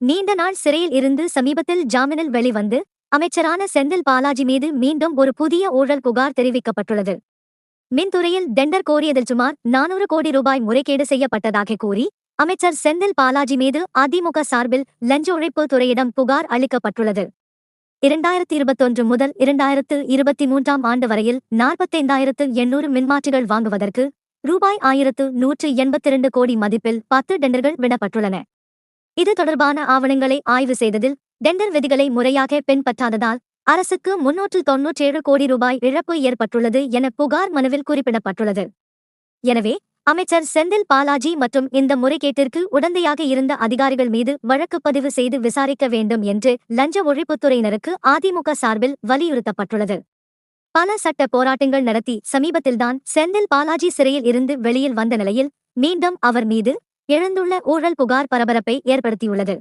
நீண்ட நாள் சிறையில் இருந்து சமீபத்தில் ஜாமீனில் வெளிவந்து அமைச்சரான செந்தில் பாலாஜி மீது மீண்டும் ஒரு புதிய ஊழல் புகார் தெரிவிக்கப்பட்டுள்ளது. மின்துறையில் டெண்டர் கோரியதில் சுமார் 400 கோடி ரூபாய் முறைகேடு செய்யப்பட்டதாக கூறி அமைச்சர் செந்தில் பாலாஜி மீது அதிமுக சார்பில் லஞ்ச ஒழிப்பு துறையிடம் புகார் அளிக்கப்பட்டுள்ளது. 2021 முதல் 2023 ஆண்டு வரையில் 45,800 மின்மாற்றிகள் வாங்குவதற்கு ரூபாய் 1,182 கோடி மதிப்பில் 10 டெண்டர்கள் விடப்பட்டுள்ளன. இது தொடர்பான ஆவணங்களை ஆய்வு செய்ததில் டெண்டர் விதிகளை முறையாக பின்பற்றாததால் அரசுக்கு 397 கோடி ரூபாய் இழப்பு ஏற்பட்டுள்ளது என புகார் மனுவில் குறிப்பிடப்பட்டுள்ளது. எனவே அமைச்சர் செந்தில் பாலாஜி மற்றும் இந்த முறைகேட்டிற்கு உடந்தையாக இருந்த அதிகாரிகள் மீது வழக்கு பதிவு செய்து விசாரிக்க வேண்டும் என்று லஞ்ச ஒழிப்புத்துறையினருக்கு அதிமுக சார்பில் வலியுறுத்தப்பட்டுள்ளது. பல சட்ட போராட்டங்கள் நடத்தி சமீபத்தில்தான் செந்தில் பாலாஜி சிறையில் இருந்து வெளியில் வந்த நிலையில் மீண்டும் அவர் மீது எழுந்துள்ள ஊழல் புகார் பரபரப்பை ஏற்படுத்தியுள்ளது.